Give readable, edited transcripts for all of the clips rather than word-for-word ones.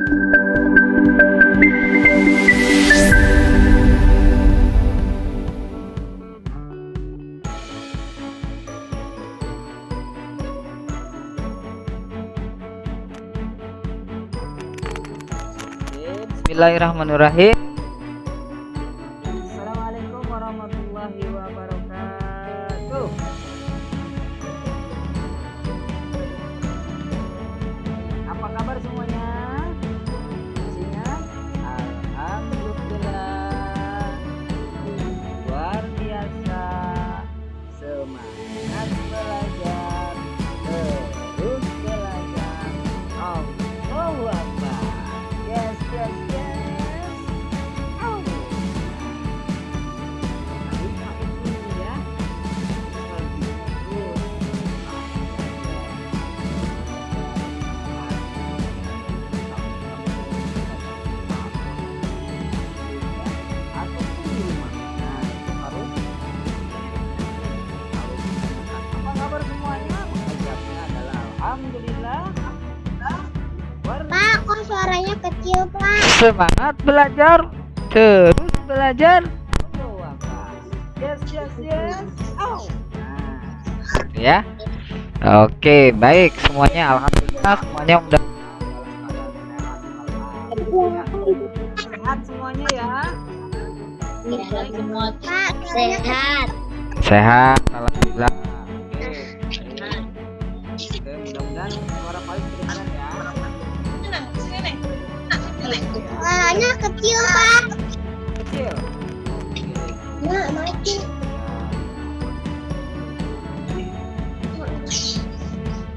Bismillahirrahmanirrahim. Assalamualaikum warahmatullahi wabarakatuh. Apa kabar semuanya? Isinya alhamdulillah luar biasa. Semangat belajar, terus belajar. Allahu Akbar. Yes, yes, yes. Pak, kok suaranya kecil, Pak? Semangat belajar, terus belajar. Yes, yes, yes. Oh. Ya. Oke, baik semuanya. Alhamdulillah semuanya udah Sehat semuanya ya. Pak, sehat. sehat. Alhamdulillah. Oke, mudah-mudahan suara paling kedengaran ya. Suaranya kecil, Pak. Kecil. Nah, mati.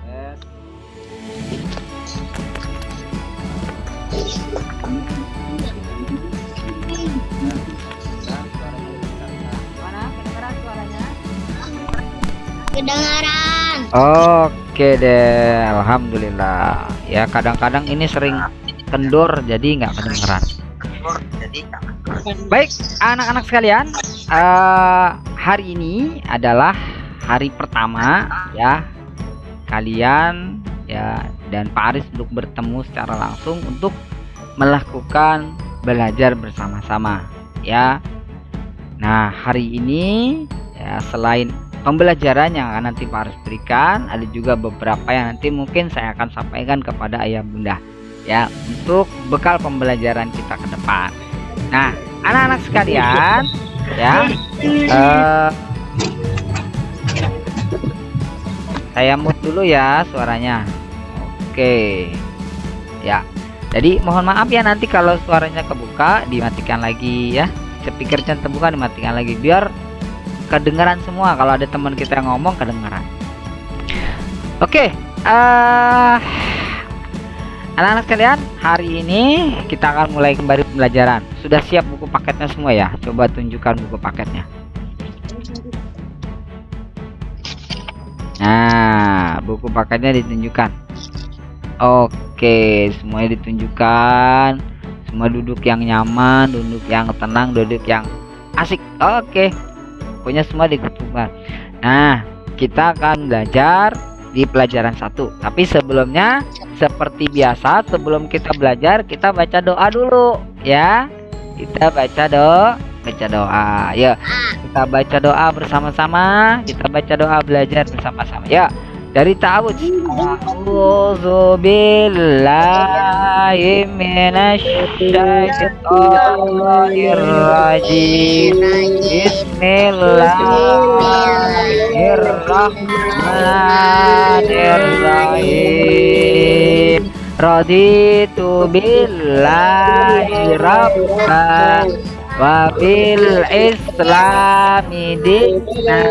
Yes. Mana kedengaran suaranya? Kedengaran. Oke deh, alhamdulillah. Ya kadang-kadang ini sering kendor jadi nggak kedengeran. Baik anak-anak sekalian, hari ini adalah hari pertama ya kalian ya dan Pak Aris untuk bertemu secara langsung untuk melakukan belajar bersama-sama ya. Nah hari ini ya selain pembelajaran yang akan nanti Pak Aris berikan, ada juga beberapa yang nanti mungkin saya akan sampaikan kepada ayah bunda ya untuk bekal pembelajaran kita ke depan. Nah anak-anak sekalian ya, saya mute dulu ya suaranya. Oke ya, jadi mohon maaf ya nanti kalau suaranya kebuka dimatikan lagi ya, speakernya terbuka dimatikan lagi biar kedengaran semua. Kalau ada teman kita yang ngomong kedengaran. Oke, anak-anak sekalian, hari ini kita akan mulai kembali pembelajaran. Sudah siap buku paketnya semua ya? Coba tunjukkan buku paketnya. Nah, buku paketnya ditunjukkan. Oke, semuanya ditunjukkan. Semua duduk yang nyaman, duduk yang tenang, duduk yang asik. Oke, pokoknya semua dikumpulkan. Nah, kita akan belajar di pelajaran 1. Tapi sebelumnya seperti biasa, sebelum kita belajar kita baca doa dulu ya. Kita baca doa. Ya, kita baca doa bersama-sama. Kita baca doa belajar bersama-sama. Ya, dari ta'awudz. A'udzu billahi minasyaitonir rajim. Bismillahirrahmanirrahim. Raditu billahi rabban wa bil islami dinna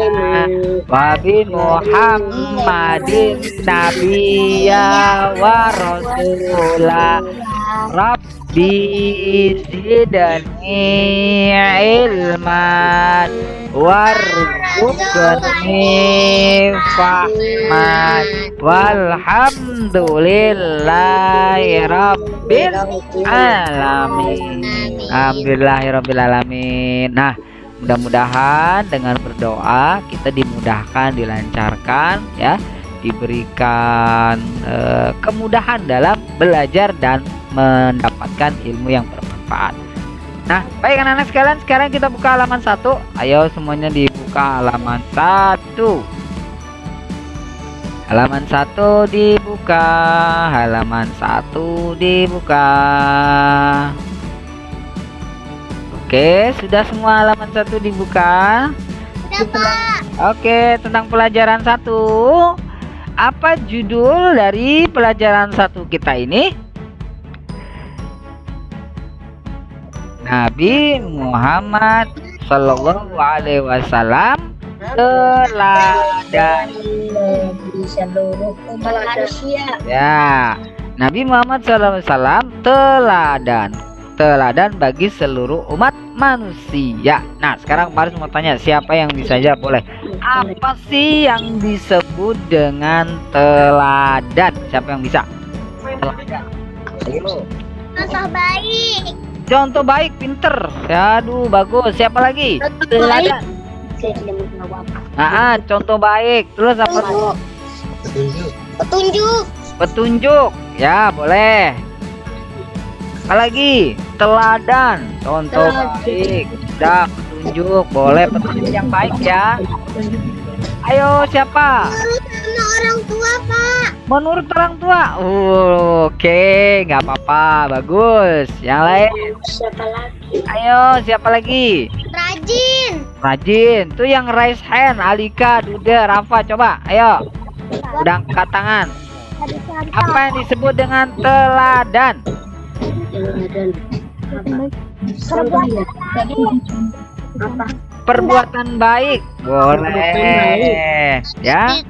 wa bi muhammadin nabiyya wa rasula rabbi zidni ilman warzuqni fahman walhamdulillahi rabbil alamin. Alhamdulillahirabbil alamin. Nah, mudah-mudahan dengan berdoa kita dimudahkan, dilancarkan ya, diberikan kemudahan dalam belajar dan mendapatkan ilmu yang bermanfaat. Nah, baik anak-anak sekalian, sekarang kita buka halaman 1. Ayo semuanya dibuka halaman 1. Halaman 1 dibuka. Halaman 1 dibuka. Oke, sudah semua halaman 1 dibuka? Udah, Pak. Oke, tentang pelajaran 1. Apa judul dari pelajaran 1 kita ini? Nabi Muhammad Sallallahu Alaihi Wasallam teladan. Seluruh umat manusia. Ya, Nabi Muhammad Sallallahu Alaihi Wasallam teladan bagi seluruh umat manusia. Nah, sekarang Paris mau tanya, siapa yang bisa jawab? Boleh. Apa sih yang disebut dengan teladan? Siapa yang bisa? Teladan. Ayo. Contoh baik. Contoh baik, pinter. Aduh, bagus. Siapa lagi? Teladan. Contoh baik. Terus apa? Petunjuk. Petunjuk. Ya, boleh. Apa lagi? Teladan. Contoh baik. Sudah, petunjuk. Boleh, petunjuk yang baik ya. Ayo, siapa? Sama orang tua, Pak. Menurut orang tua. Oke, nggak apa-apa. Bagus. Yang lain? Siapa lagi? Ayo, siapa lagi? Rajin. Rajin. Tuh yang raise hand. Alika, Duda, Rafa. Coba, ayo. Udah angkat tangan. Apa yang disebut dengan teladan? Perbuatan baik. Boleh. Ya.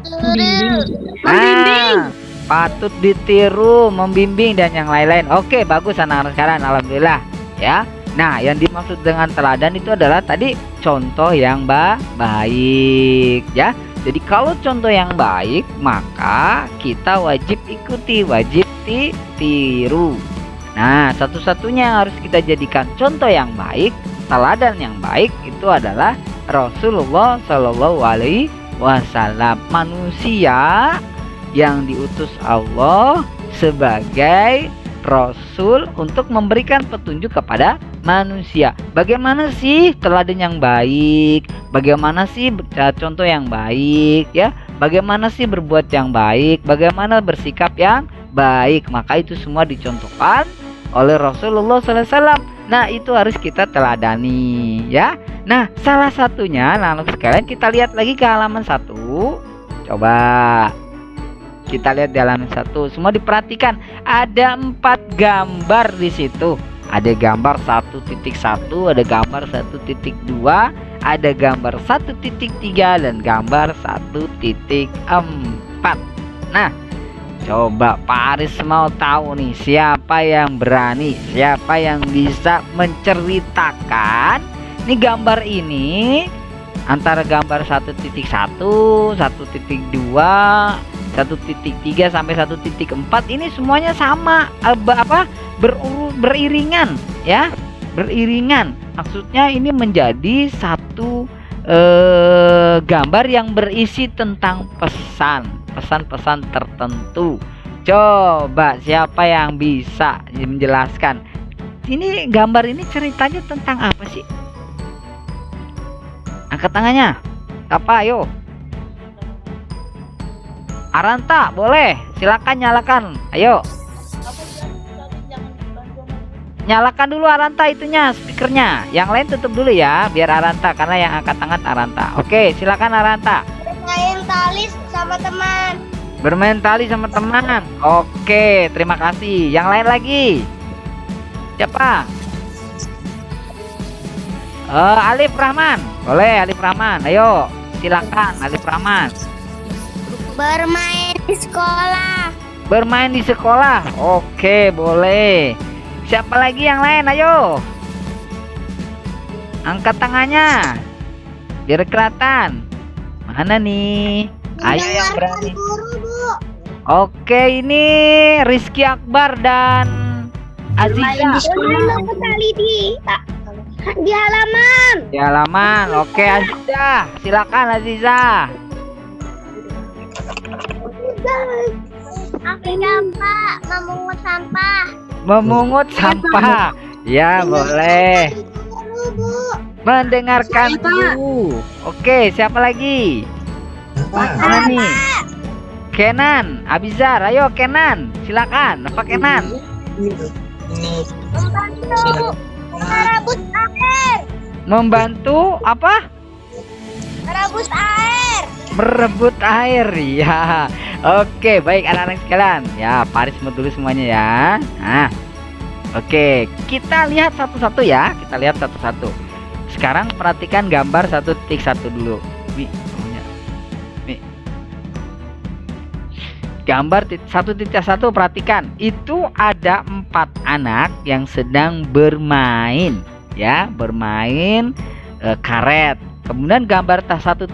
Patut ditiru, membimbing dan yang lain-lain. Oke, bagus anak-anak sekarang. Alhamdulillah. Ya. Nah, yang dimaksud dengan teladan itu adalah tadi contoh yang baik, ya. Jadi kalau contoh yang baik, maka kita wajib ikuti, wajib ditiru. Nah, satu-satunya yang harus kita jadikan contoh yang baik, teladan yang baik itu adalah Rasulullah Shallallahu Alaihi Wasallam, manusia yang diutus Allah sebagai Rasul untuk memberikan petunjuk kepada manusia. Bagaimana sih teladan yang baik? Bagaimana sih contoh yang baik, ya? Bagaimana sih berbuat yang baik? Bagaimana bersikap yang baik? Maka itu semua dicontohkan oleh Rasulullah SAW. Nah, itu harus kita teladani, ya. Nah, salah satunya, anak-anak sekalian, kita lihat lagi ke halaman 1. Coba kita lihat di halaman 1. Semua diperhatikan, ada 4 gambar di situ. Ada gambar 1.1, ada gambar 1.2, ada gambar 1.3 dan gambar 1.4. Nah, coba Pak Aris mau tahu nih, siapa yang berani, siapa yang bisa menceritakan nih gambar ini antara gambar 1.1, 1.2, 1.3 sampai 1.4 ini semuanya sama, beriringan, ya, beriringan. Maksudnya ini menjadi satu gambar yang berisi tentang pesan-pesan tertentu. Coba siapa yang bisa menjelaskan? Ini gambar ini ceritanya tentang apa sih? Angkat tangannya. Apa? Ayo. Aranta, boleh. Silakan nyalakan. Ayo. Nyalakan dulu Aranta itunya, speakernya. Yang lain tutup dulu ya, biar Aranta, karena yang angkat tangan Aranta. Oke, silakan Aranta. Bermain tali sama teman. Bermain tali sama teman. Oke, terima kasih. Yang lain lagi. Siapa? Alif Rahman. Boleh Alif Rahman. Ayo, silakan Alif Rahman. Bermain di sekolah. Bermain di sekolah. Oke, boleh. Siapa lagi yang lain? Ayo. Angkat tangannya. Biar kelihatan. Mana nih? Ayo yang berani. Guru, Bu. Oke, ini Rizky Akbar dan Aziza. Bermain tali di halaman. Di halaman. Oke, Aziza. Silakan Aziza. Sampah, memungut sampah. Memungut sampah. Ya, boleh. Mendengarkan guru. Oke, siapa lagi? Mana nih? Kenan, Abizar, ayo Kenan, silakan. Apa Kenan? Membantu merebus air. Membantu apa? Merebus air. Merebut air, ya. Oke, baik anak-anak sekalian. Ya, Paris semut dulu semuanya ya. Nah, oke, kita lihat satu-satu ya. Kita lihat satu-satu. Sekarang perhatikan gambar 1.1 dulu. Nih, nih. Gambar 1.1 perhatikan. Itu ada 4 anak yang sedang bermain, ya, bermain karet. Kemudian gambar 1.2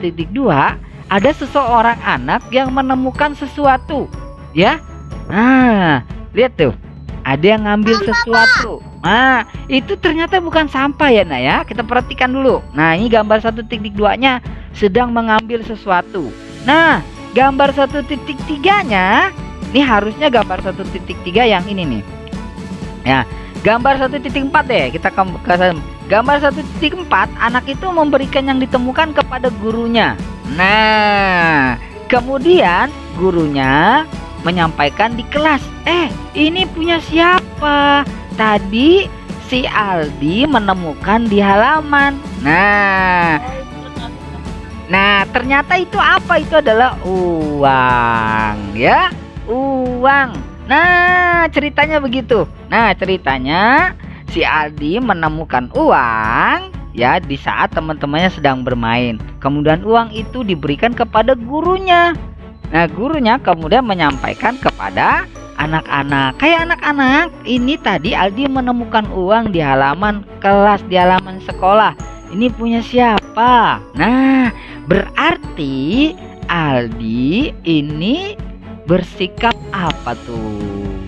ada seseorang anak yang menemukan sesuatu, ya. Nah, lihat tuh, ada yang ngambil sesuatu. Nah, itu ternyata bukan sampah ya, Nak ya. Kita perhatikan dulu. Nah, ini gambar 1.2-nya sedang mengambil sesuatu. Nah, gambar 1.3-nya, ini harusnya gambar 1.3 yang ini nih. Ya, gambar 1.4 deh. Kita ke gambar 1.4, anak itu memberikan yang ditemukan kepada gurunya. Nah, kemudian gurunya menyampaikan di kelas, ini punya siapa? Tadi si Aldi menemukan di halaman. Nah, ternyata itu apa? Itu adalah uang, ya, uang. Nah, ceritanya begitu. Nah, ceritanya si Aldi menemukan uang, ya, di saat teman-temannya sedang bermain. Kemudian uang itu diberikan kepada gurunya. Nah, gurunya kemudian menyampaikan kepada anak-anak. Kayak anak-anak, ini tadi Aldi menemukan uang di halaman kelas, di halaman sekolah. Ini punya siapa? Nah, berarti Aldi ini bersikap apa tuh?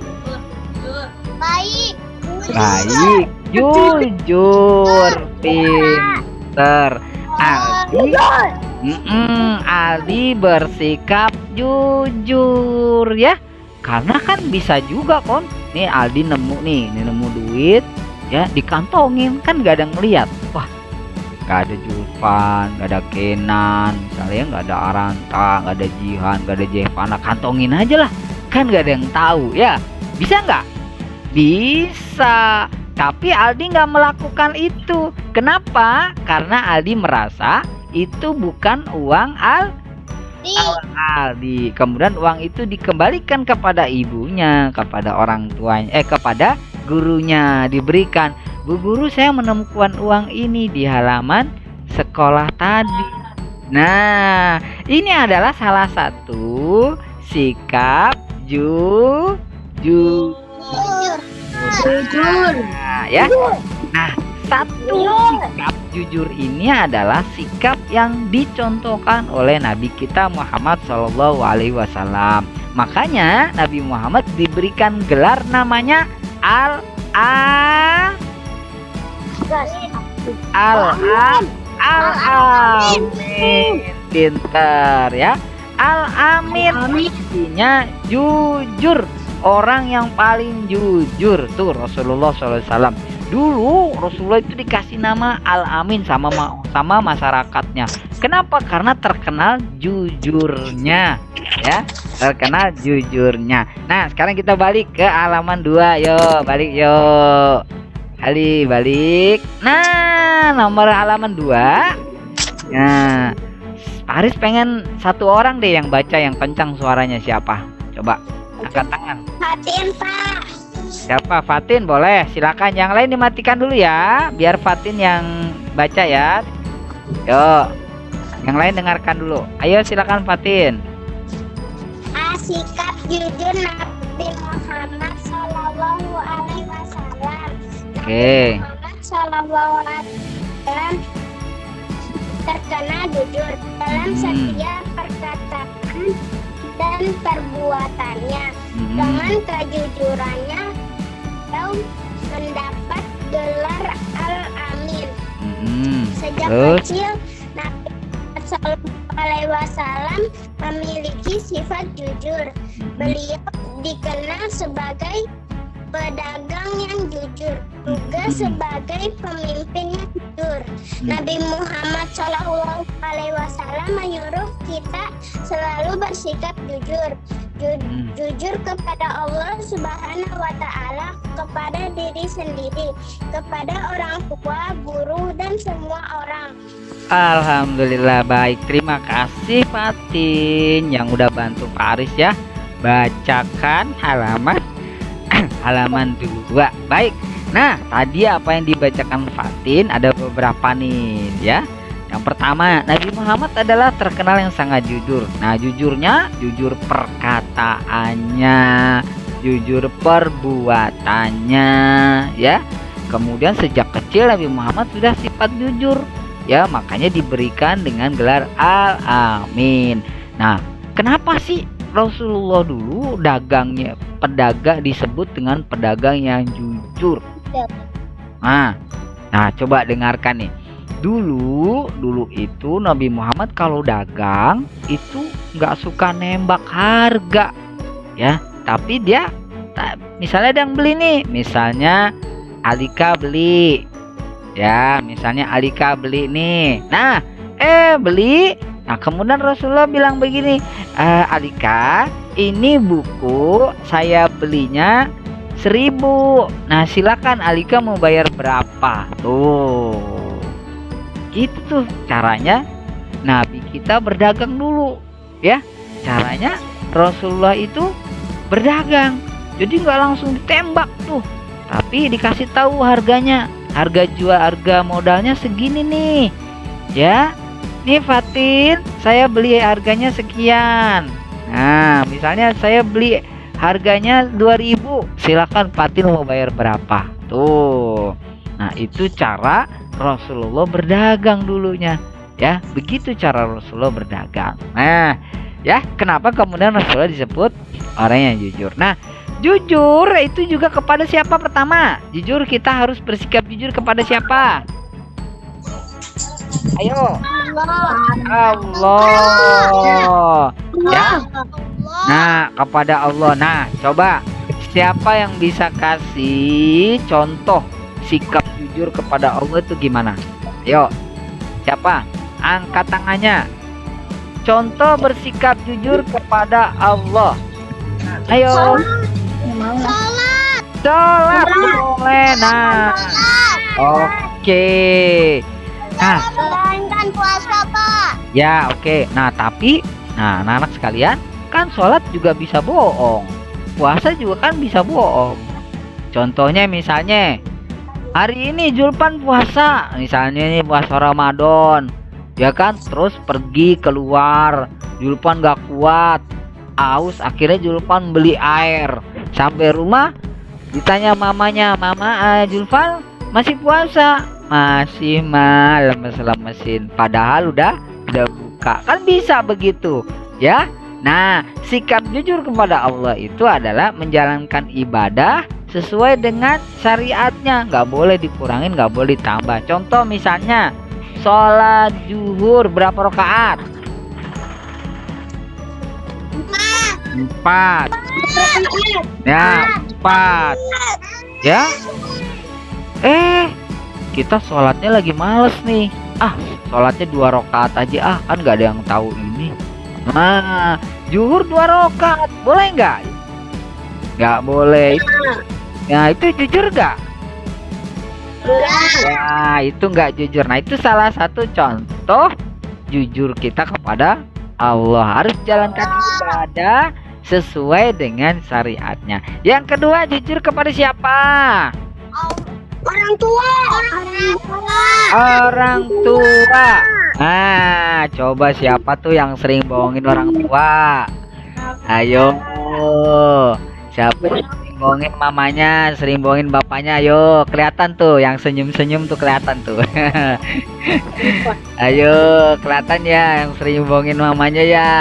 Baik. Baik, jujur, pinter. Aldi bersikap jujur, ya. Karena kan bisa juga kon. Nih Aldi nemu nemu duit, ya, dikantongin, kan gak ada ngeliat. Wah, gak ada Julfan, gak ada Kenan, misalnya gak ada Aranta, gak ada Jihan, gak ada Jevana, kantongin aja lah. Kan gak ada yang tahu, ya. Bisa nggak? Bisa. Tapi Aldi nggak melakukan itu. Kenapa? Karena Aldi merasa itu bukan uang Aldi. Kemudian uang itu dikembalikan kepada ibunya, kepada orang tuanya, kepada gurunya, diberikan. Bu guru, saya menemukan uang ini di halaman sekolah tadi. Nah, ini adalah salah satu sikap jujur. Nah, ya. Nah, satu sikap jujur ini adalah sikap yang dicontohkan oleh Nabi kita Muhammad SAW. Makanya Nabi Muhammad diberikan gelar namanya Al-Amin. Pinter, ya. Al-Amin artinya jujur, orang yang paling jujur. Tuh Rasulullah SAW. Dulu Rasulullah itu dikasih nama Al-Amin sama masyarakatnya. Kenapa? Karena terkenal jujurnya, ya, terkenal jujurnya. Nah, sekarang kita balik ke halaman 2. Yo, balik yo. Balik. Nah, nomor halaman 2. Nah, Paris pengen satu orang deh yang baca yang kencang suaranya. Siapa? Coba angkat tangan. Fatin, Pak. Siapa? Fatin, boleh. Silakan. Yang lain dimatikan dulu ya, biar Fatin yang baca ya. Yo, yang lain dengarkan dulu. Ayo silakan Fatin. Sikap jujur Nabi Muhammad Sallallahu Alaihi Wasallam. Oke. Muhammad Sallallahu Alaihi Wasallam terkenal jujur dalam setiap perkataan dan perbuatannya. Dengan kejujurannya, beliau mendapat gelar Al-Amin. Sejak kecil, Nabi Sallallahu Alaihi Wasallam memiliki sifat jujur. Beliau dikenal sebagai pedagang yang jujur, juga sebagai pemimpin yang jujur. Nabi Muhammad SAW menyuruh kita selalu bersikap jujur. Jujur kepada Allah Subhanahu wa Ta'ala, kepada diri sendiri, kepada orang tua, guru, dan semua orang. Alhamdulillah, baik. Terima kasih Fatin yang udah bantu Pak Aris ya. Bacakan halaman 2. Baik. Nah, tadi apa yang dibacakan Fatin ada beberapa nih ya. Yang pertama, Nabi Muhammad adalah terkenal yang sangat jujur. Nah, jujurnya, jujur perkataannya, jujur perbuatannya ya. Kemudian sejak kecil Nabi Muhammad sudah sifat jujur ya, makanya diberikan dengan gelar Al-Amin. Nah, kenapa sih Rasulullah dulu pedagang disebut dengan pedagang yang jujur? Nah, coba dengarkan nih. Dulu itu Nabi Muhammad kalau dagang itu nggak suka nembak harga ya, tapi dia misalnya ada yang beli nih, misalnya Alika beli ya, misalnya Alika beli nih. Nah, beli. Nah, kemudian Rasulullah bilang begini, Alika, ini buku saya belinya 1.000. Nah, silakan Alika mau bayar berapa? Tuh. Itu tuh caranya Nabi kita berdagang dulu ya. Caranya Rasulullah itu berdagang. Jadi nggak langsung ditembak tuh, tapi dikasih tahu harganya. Harga modalnya segini nih ya. Nih Fatin, saya beli harganya sekian. Nah, misalnya saya beli harganya 2.000. Silakan Fatin mau bayar berapa? Tuh. Nah, itu cara Rasulullah berdagang dulunya ya. Begitu cara Rasulullah berdagang. Nah ya, kenapa kemudian Rasulullah disebut orang yang jujur? Nah, jujur itu juga kepada siapa? Pertama, jujur kita harus bersikap jujur kepada siapa? Ayo, Allah ya. Nah, kepada Allah. Nah, coba siapa yang bisa kasih contoh sikap jujur kepada Allah itu gimana? Yuk, siapa? Angkat tangannya. Contoh bersikap jujur kepada Allah. Ayo. Sholat boleh. Nah, oke. Nah, Menjalankan puasa, Pak. ya oke. Nah, tapi anak-anak sekalian, kan sholat juga bisa bohong, puasa juga kan bisa bohong. Contohnya misalnya hari ini Julpan puasa, misalnya ini puasa Ramadan, ya kan? Terus pergi keluar, Julpan gak kuat, aus, akhirnya Julpan beli air. Sampai rumah ditanya mamanya, Mama, Julpan masih puasa? Masih lemes-lemesin, padahal udah buka. Kan bisa begitu ya. Nah, sikap jujur kepada Allah itu adalah menjalankan ibadah sesuai dengan syariatnya, nggak boleh dikurangin, nggak boleh ditambah. Contoh misalnya sholat zuhur berapa rakaat? 4. Ya, 4 ya. Kita sholatnya lagi males nih, sholatnya 2 rakaat aja, kan nggak ada yang tahu ini. Nah, zuhur 2 rakaat boleh nggak? Nggak boleh. Nah, itu jujur nggak? Ya, itu nggak jujur. Nah, itu salah satu contoh jujur kita kepada Allah. Harus jalankan ibadah sesuai dengan syariatnya. Yang kedua, jujur kepada siapa? Orang tua. Orang tua. Nah, coba siapa tuh yang sering bohongin orang tua? Ayo, siapa yang sering bohongin mamanya, sering bohongin bapaknya? Ayo, kelihatan tuh yang senyum-senyum tuh, kelihatan tuh. Ayo, kelihatan ya yang sering bohongin mamanya ya.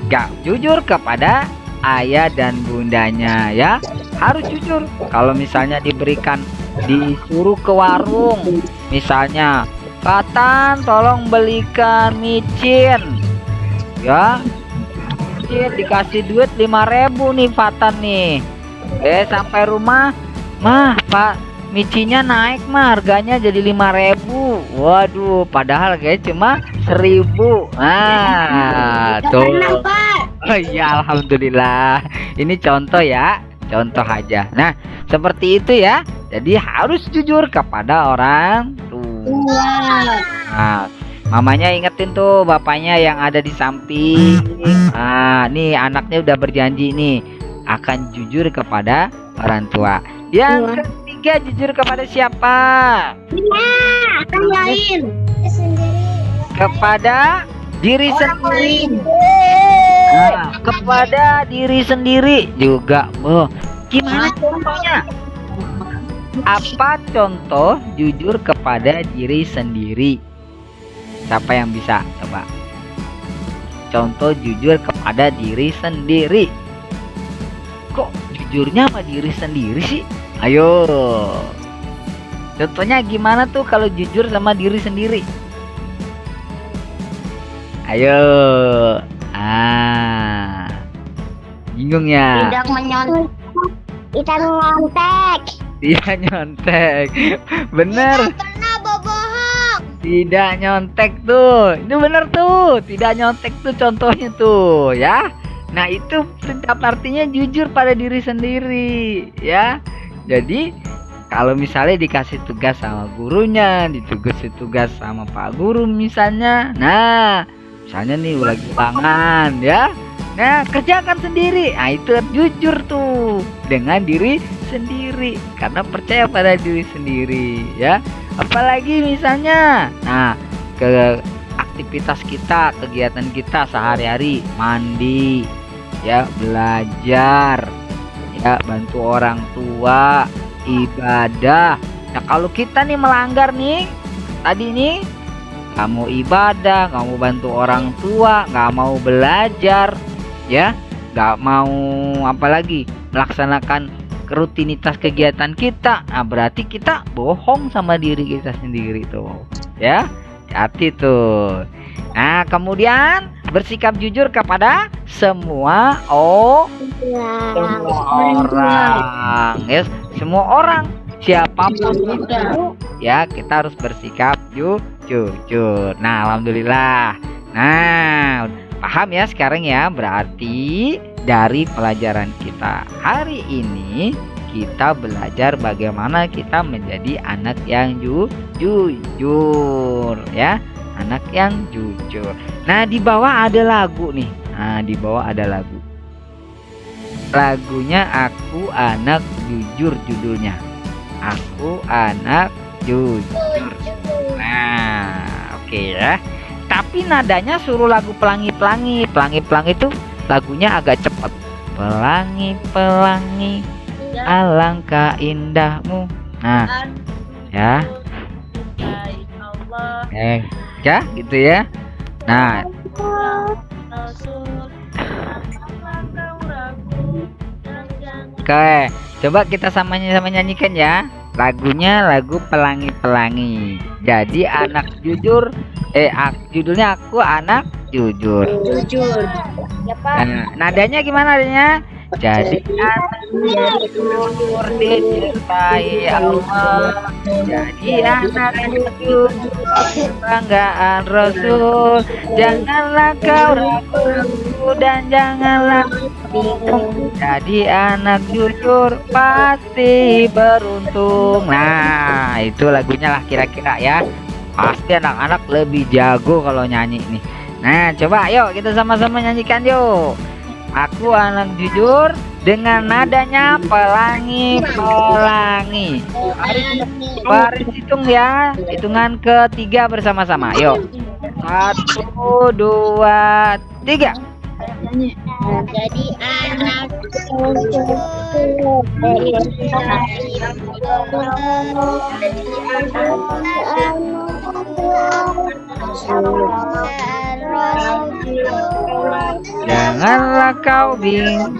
Gak jujur kepada ayah dan bundanya ya. Harus jujur. Kalau misalnya disuruh ke warung, misalnya, Katan tolong belikan micin. ya. Dikasih duit 5.000 nih Fatan nih. Sampai rumah, mah Pak, micinya naik mah, harganya jadi 5.000. Waduh, padahal kayak cuma 1.000. Nah, tuh. Oh iya, alhamdulillah. Ini contoh ya, contoh aja. Nah, seperti itu ya. Jadi harus jujur kepada orang tua. Nah, mamanya ingetin tuh bapaknya yang ada di samping. Nah, nih anaknya udah berjanji nih akan jujur kepada orang tua. Yang ketiga, jujur kepada siapa? Orang lain. Kepada diri sendiri. Nah, kepada diri sendiri juga. Oh, gimana contohnya? Apa contoh jujur kepada diri sendiri? Siapa yang bisa coba? Contoh jujur kepada diri sendiri. Kok jujurnya sama diri sendiri sih? Ayo. Contohnya gimana tuh kalau jujur sama diri sendiri? Ayo. Bingung ya? Tidak menyontek. Tidak nyontek. Tidak nyontek. Bener. Tidak pernah bohong. Tidak nyontek tuh. Itu bener tuh. Tidak nyontek tuh contohnya tuh ya. Nah, itu artinya jujur pada diri sendiri ya. Jadi kalau misalnya dikasih tugas sama gurunya, dikasih tugas sama Pak Guru misalnya. Nah, misalnya nih lagi ulangan ya. Nah, kerjakan sendiri. Nah, itu jujur tuh dengan diri sendiri karena percaya pada diri sendiri ya. Apalagi misalnya ke aktivitas kita, kegiatan kita sehari-hari, mandi ya, belajar ya, bantu orang tua, ibadah. Nah, kalau kita nih melanggar nih tadi nih, kamu ibadah, kamu bantu orang tua, nggak mau belajar ya, nggak mau apalagi melaksanakan rutinitas kegiatan kita, nah berarti kita bohong sama diri kita sendiri tuh ya. Hati tuh. Nah, kemudian bersikap jujur kepada semua orang ya, semua orang siapapun itu ya, kita harus bersikap jujur. Nah, alhamdulillah. Nah, paham ya sekarang ya. Berarti dari pelajaran kita hari ini kita belajar bagaimana kita menjadi anak yang jujur ya, anak yang jujur. Nah, di bawah ada lagu nih. Nah, di bawah ada lagu. Lagunya Aku Anak Jujur judulnya. Aku Anak Jujur. Nah, oke ya. Tapi nadanya suruh lagu pelangi-pelangi. Pelangi-pelangi itu lagunya agak cepat. Pelangi-pelangi, alangkah indahmu. Nah, ya. Ya, gitu ya. Nah, oke, coba kita sama nyanyikan ya. Lagunya lagu Pelangi-Pelangi. Jadi anak jujur, judulnya Aku Anak Jujur. Nah, nadanya gimana nadanya? Jadi anak jujur dicintai Allah. Jadi anak jujur kebanggaan Rasul. Janganlah kau ragu dan janganlah bingung. Jadi anak jujur pasti beruntung. Nah, itu lagunya lah kira-kira ya. Pasti anak-anak lebih jago kalau nyanyi nih. Nah, coba yuk kita sama-sama nyanyikan yuk. Aku Anak Jujur dengan nadanya pelangi-pelangi. Baris hitung ya. Hitungan ketiga bersama-sama. Yuk. 1, 2, 3. Jadi anak jujur Janganlah kau bingung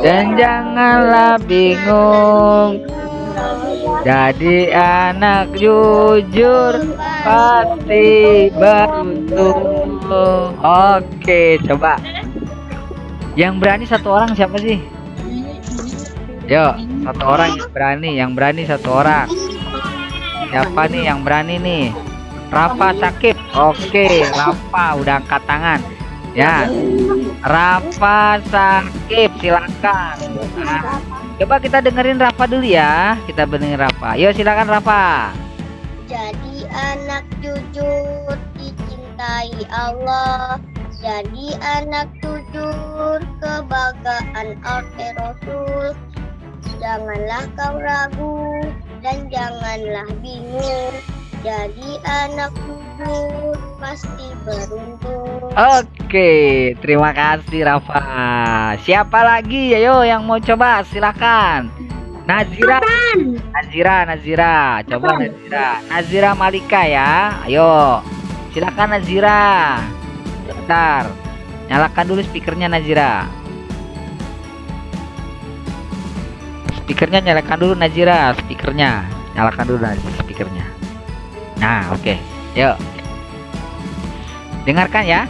dan janganlah bingung. Jadi anak jujur pasti beruntung. Oke, coba. Yang berani satu orang siapa sih? Yuk, satu orang yang berani satu orang. Siapa nih yang berani nih? Rafa Sakib. Oke, Rafa udah angkat tangan. Ya, Rafa Sakib, silakan. Nah, coba kita dengerin Rafa dulu ya. Kita dengerin Rafa. Yuk, silakan Rafa. Jadi anak jujur dicintai Allah. Jadi anak jujur kebanggaan oleh Rasul. Janganlah kau ragu dan janganlah bingung. Jadi anak jujur pasti beruntung. Oke, terima kasih Rafa. Siapa lagi? Ayo yang mau coba silakan. Nazira. Coba Nazira Malika ya. Ayo. Silakan Nazira. Bentar. Nyalakan dulu speakernya Nazira. Nyalakan dulu Nazira, speakernya. Nyalakan dulu speakernya. Nah, oke. Yuk. Dengarkan ya.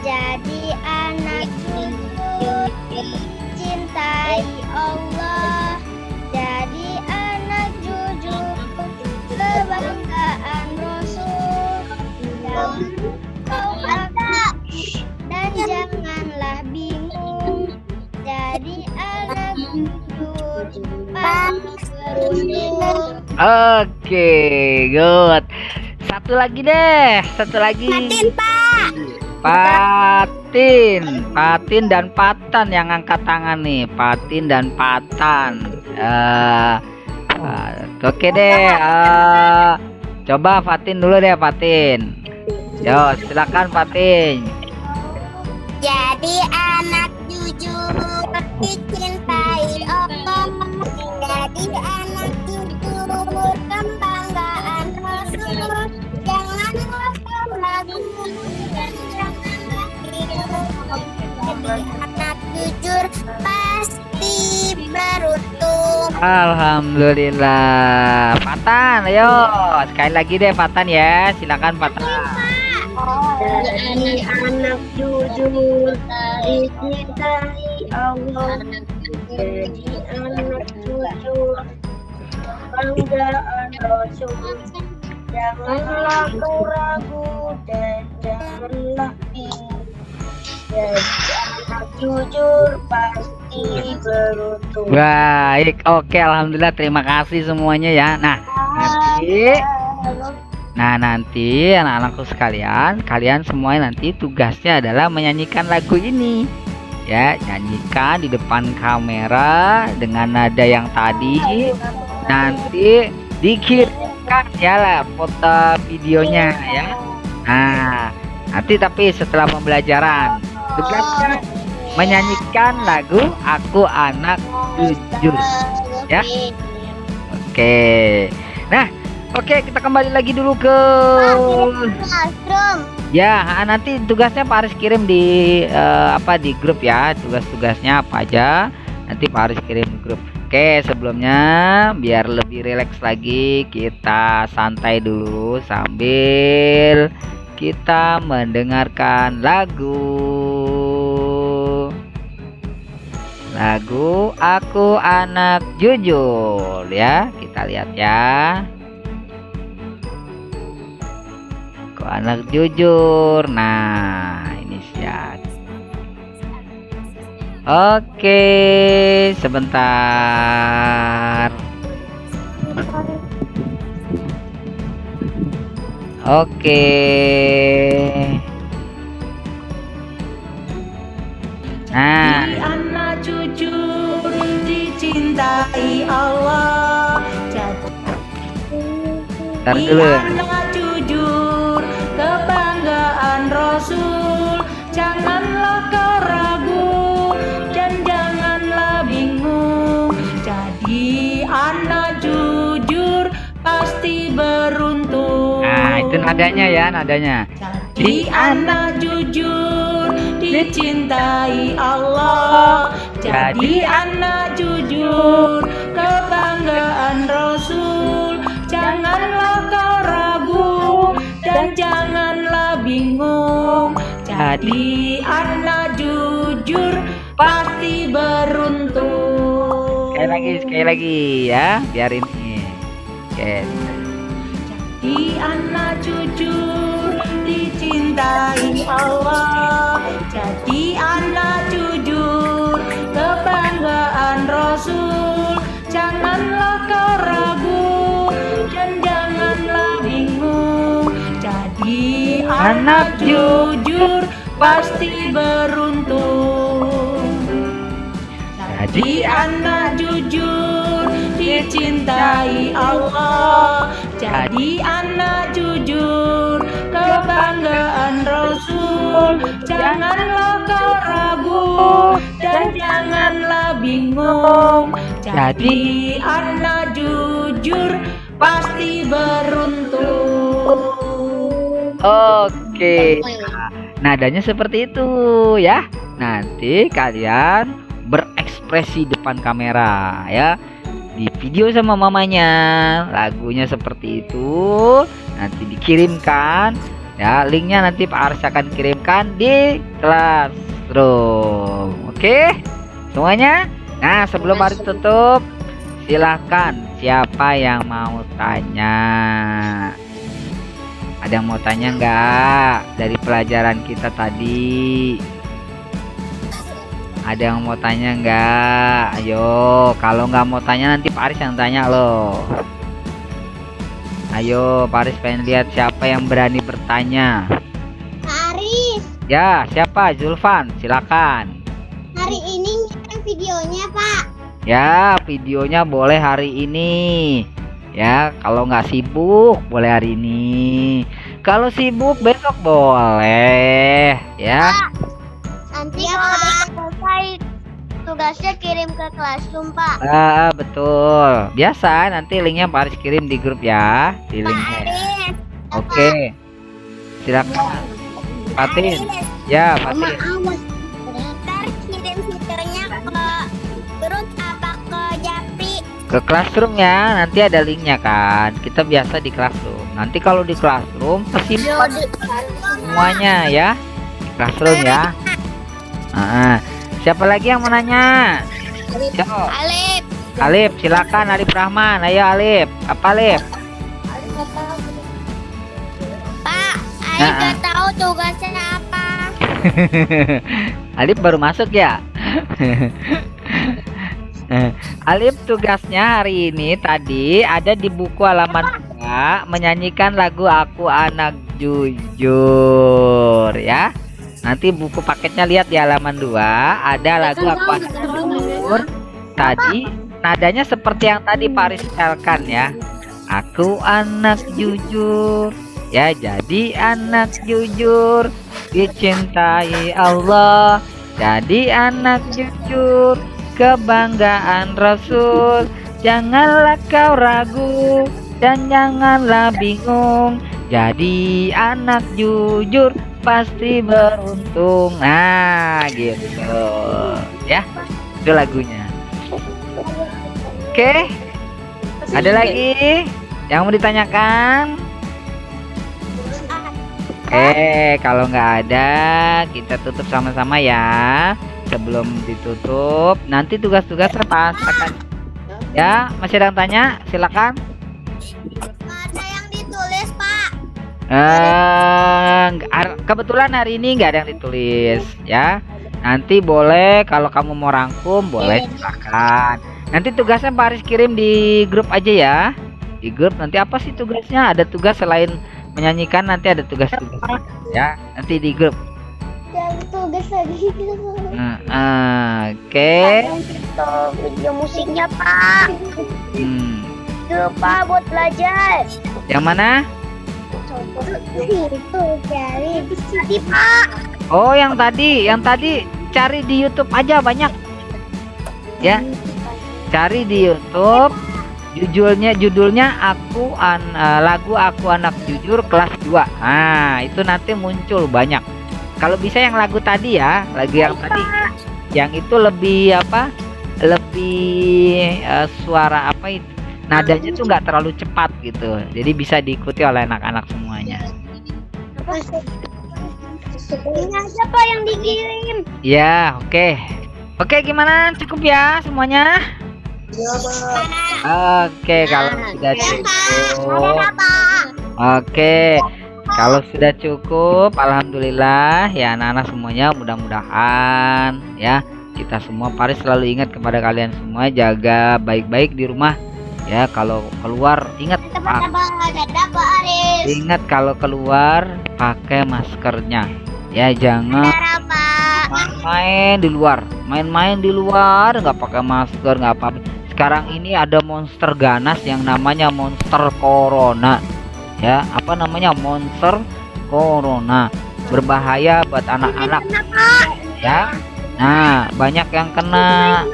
Jadi anak jujur dicintai Allah. Jadi anak jujur kebanggaan Rasul. Jangan kau ragu dan janganlah bingung. Jadi anak jujur pasti beruntung. Oke, good. Satu lagi deh, satu lagi. Patin dan Patan yang angkat tangan nih. Patin dan Patan. Oke deh. Coba Patin dulu deh, Patin. Yo, silakan Patin. Jadi anak jujur dicintai Allah. Jadi anak jujur kebanggaan Rasul. Janganlah kau ragu dan janganlah bingung. Jadi anak jujur pasti beruntung. Alhamdulillah. Patan, ayo. Sekali lagi deh Patan ya. Silakan Patan. Jadi anak jujur dicintai Allah. Jadi anak jujur kebanggaan Rasul. Janganlah kau ragu dan janganlah bingung. Jadi anak jujur pasti beruntung. Baik, oke, alhamdulillah, terima kasih semuanya ya. Nanti anak-anakku sekalian, kalian semuanya nanti tugasnya adalah menyanyikan lagu ini. Ya, nyanyikan di depan kamera dengan nada yang tadi. Nanti dikirimkan ya lah foto videonya ya. Nah, nanti tapi setelah pembelajaran tugasnya menyanyikan lagu Aku Anak Jujur ya. Oke. Nah, oke, kita kembali lagi dulu ke ya. Nanti tugasnya Pak Aris kirim di di grup ya. Tugas-tugasnya apa aja nanti Pak Aris kirim di grup. Oke, sebelumnya biar lebih rileks lagi, kita santai dulu sambil kita mendengarkan lagu Aku Anak Jujur ya. Kita lihat ya. Aku Anak Jujur. Nah, ini siap. Oke, sebentar. Oke. Nah, anak jujur dicintai Allah. Ntar dulu. Anak jujur kebanggaan Rasul. Janganlah kau ragu dan janganlah bingung. Jadi anak jujur pasti beruntung. Nah, itu nadanya ya, nadanya. Jadi anak jujur dicintai Allah. Jadi anak jujur kebanggaan Rasul. Janganlah kau ragu dan janganlah bingung. Jadi anak jujur pasti beruntung. Sekali lagi ya, biar ini. Oke. Jadi anak jujur dicintai Allah. Jadi anak jujur kebanggaan Rasul. Janganlah kau ragu dan janganlah bingung. Jadi anak jujur pasti beruntung. Jadi anak jujur dicintai Allah. Jadi anak jujur kebanggaan Rasul. Janganlah kau ragu dan janganlah bingung. Jadi anak jujur pasti beruntung. Oke. Nadanya seperti itu ya. Nanti kalian berekspresi depan kamera ya. Di video sama mamanya lagunya seperti itu, nanti dikirimkan ya, linknya nanti Pak Aris akan kirimkan di Classroom. Oke semuanya. Nah sebelum Aris tutup, silahkan siapa yang mau tanya. Ada yang mau tanya nggak dari pelajaran kita tadi? Ada yang mau tanya nggak? Ayo, kalau nggak mau tanya nanti Pak Aris yang tanya loh. Ayo, Pak Aris pengen lihat siapa yang berani bertanya. Pak Aris, Ya, siapa? Zulfan, silakan. hari ini ngirim videonya Pak. Ya, videonya boleh hari ini. Ya, kalau nggak sibuk boleh hari ini. Kalau sibuk besok boleh. Ya. Nanti kalau udah selesai tugasnya kirim ke Classroom Pak. Betul. Biasa nanti linknya Pak Aris kirim di grup ya. Di linknya. Aris, Oke. Silakan. Fatin. Ya, Fatin. awas. Ntar kirim videonya ke grup apa ke Japri? Ke Classroom ya. Nanti ada linknya kan. Kita biasa di Classroom. Nanti kalau di Classroom tersimpan semuanya ya. Di Classroom ya. Siapa lagi yang mau nanya? Yo. Alif. Alif, silakan Alif Rahman. Ayo Alif. Apa Alif? Pak, Alif gak tahu tugasnya apa. Alif baru masuk ya. Alif tugasnya hari ini tadi ada di buku halaman 2, menyanyikan lagu Aku Anak Jujur ya. Nanti buku paketnya lihat di halaman 2, ada lagu Aku Anak Jujur. Tadi nadanya seperti yang tadi Pak Aris setelkan ya. Aku anak jujur. Ya, jadi anak jujur dicintai Allah. Jadi anak jujur kebanggaan Rasul. Janganlah kau ragu dan janganlah bingung. Jadi anak jujur pasti beruntung. Nah gitu ya, itu lagunya. Oke, ada lagi yang mau ditanyakan? Oke, kalau nggak ada kita tutup sama-sama ya. Sebelum ditutup nanti tugas-tugas pas akan ya. Masih ada yang tanya? Silakan. Ada yang ditulis Pak. Kebetulan hari ini nggak ada yang ditulis ya. Nanti boleh kalau kamu mau rangkum boleh, silakan. Nanti tugasnya Pak Aris kirim di grup aja ya. Di grup nanti apa sih tugasnya? Ada tugas selain menyanyikan, nanti ada tugas-tugas ya. Nanti di grup. Yang tugas lagi. Oke. Video musiknya Pak. Lupa buat belajar. Yang mana? Itu cari di sini Pak. Oh, yang tadi cari di YouTube aja banyak. Ya. Cari di YouTube. Judulnya lagu Aku Anak Jujur kelas 2. Nah, itu nanti muncul banyak. Kalau bisa yang lagu tadi ya, lagu yang tadi. Yang itu lebih apa? Lebih suara apa itu? Nadanya tuh nggak terlalu cepat gitu. Jadi bisa diikuti oleh anak-anak semuanya. Ini aja Pak yang dikirim. Ya, oke. Oke, gimana? Cukup ya semuanya? Oke, kalau sudah cukup. Oke, kalau sudah cukup, alhamdulillah ya anak-anak semuanya, mudah-mudahan ya kita semua Paris selalu ingat kepada kalian semua, jaga baik-baik di rumah ya. Kalau keluar ingat ingat kalau keluar pakai maskernya ya, jangan main di luar, main-main di luar nggak pakai masker nggak apa-apa. Sekarang ini ada monster ganas yang namanya monster corona ya, apa namanya, monster corona, berbahaya buat anak-anak ya. Nah, banyak yang kena,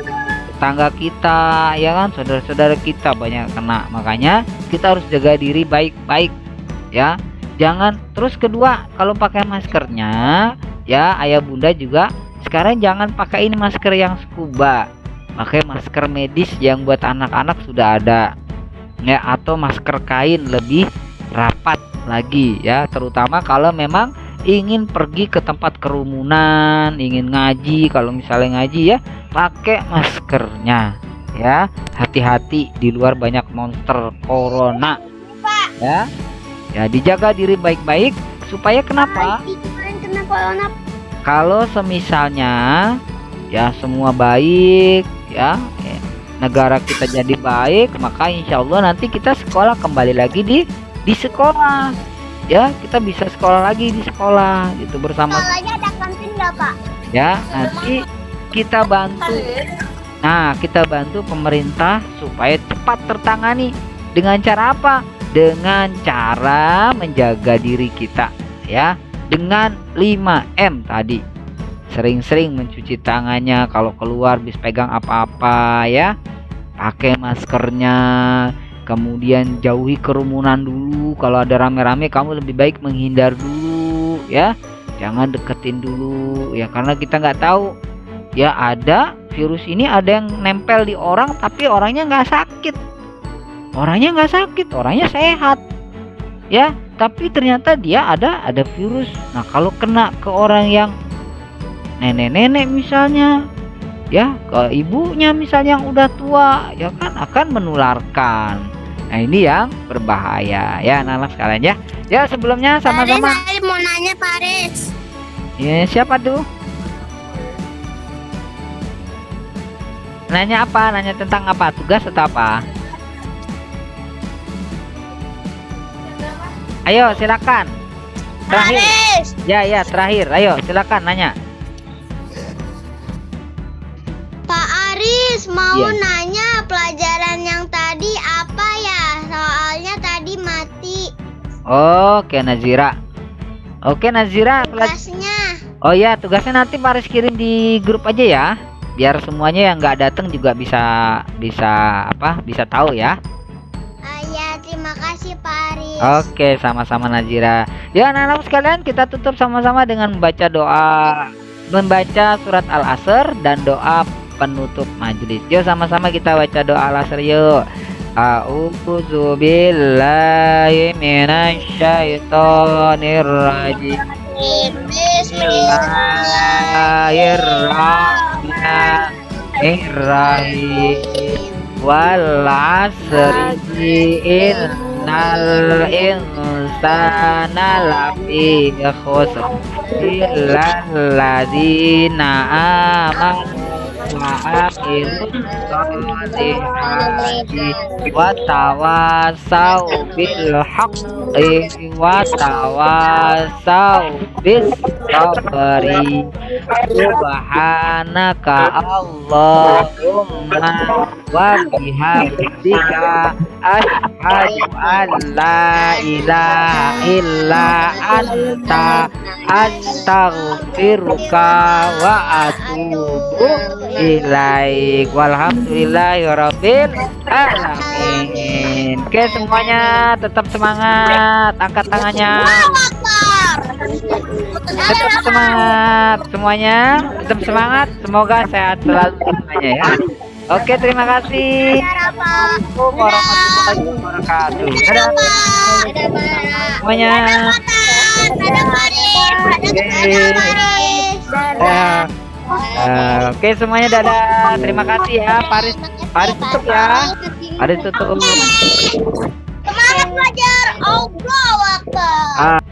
tetangga kita ya kan, saudara-saudara kita banyak kena, makanya kita harus jaga diri baik-baik ya. Jangan, terus kedua, kalau pakai maskernya ya ayah bunda juga sekarang jangan pakai ini masker yang scuba, pakai masker medis yang buat anak-anak sudah ada ya, atau masker kain lebih rapat lagi ya, terutama kalau memang ingin pergi ke tempat kerumunan, ingin ngaji. Kalau misalnya ngaji ya pakai maskernya ya, hati-hati di luar banyak monster corona ya. Ya, dijaga diri baik-baik supaya kenapa? Kalau semisalnya ya semua baik ya, negara kita jadi baik, maka insya Allah nanti kita sekolah kembali lagi di sekolah ya, kita bisa sekolah lagi di sekolah gitu bersama. Sekolahnya ada kantin nggak Pak? Ya, nanti kita bantu. Nah, kita bantu pemerintah supaya cepat tertangani. Dengan cara apa? Dengan cara menjaga diri kita ya, dengan 5M tadi. Sering-sering mencuci tangannya, kalau keluar bisa pegang apa-apa ya, pakai maskernya. Kemudian jauhi kerumunan dulu, kalau ada rame-rame kamu lebih baik menghindar dulu ya, jangan deketin dulu ya, karena kita nggak tahu ya, ada virus ini ada yang nempel di orang tapi orangnya nggak sakit, orangnya sehat ya, tapi ternyata dia ada virus. Nah, kalau kena ke orang yang nenek-nenek misalnya ya, ke ibunya misalnya yang udah tua ya kan, akan menularkan. Nah, ini yang berbahaya ya anak-anak sekalian ya. Ya, sebelumnya sama-sama. Saya mau nanya Paris. Ya, siapa tuh? Nanya apa? Nanya tentang apa? Tugas atau apa? Ayo, silakan. Terakhir. Paris. Ya, terakhir. Ayo, silakan nanya. Pak Aris mau Iya. nanya pelajaran yang tadi apa ya? Soalnya tadi mati Oke, Nazira. Oke, Nazira. kelasnya. Oh ya, tugasnya nanti Paris kirim di grup aja ya, biar semuanya yang nggak datang juga bisa tahu ya. Ya, terima kasih Pak Aris. Oke, sama-sama Nazira. Ya, anak-anak sekalian, kita tutup sama-sama dengan membaca surat Al-Asr dan doa penutup majelis. Yuk, sama-sama kita baca doa Al-Asr yuk. A'udzu billahi minasyaitonir rajim. Bismillahirrahmanirrahim. Wal 'asri innal insana lafi khusr illal ladzina amanu wa aqimus sholihati wa tawassaw bil haqqi wa tawassaw bis sabri. Subhanaka Allahumma wa bihamdika asyhadu an la ilaha illa anta astaghfiruka wa atubu ilaik. Walhamdulillahirabbil alamin. Oke, semuanya tetap semangat, angkat tangannya. Tetap semangat semuanya, tetap semangat, semoga sehat selalu semuanya ya. Oke, terima kasih. Assalamualaikum warahmatullahi wabarakatuh. Dadah semuanya. Dadah Paris. Dadah Paris. Ya. Oke semuanya dadah. Terima kasih ya Paris. Paris tutup ya. Paris tutup. Semangat belajar. Allah Akbar. Ah.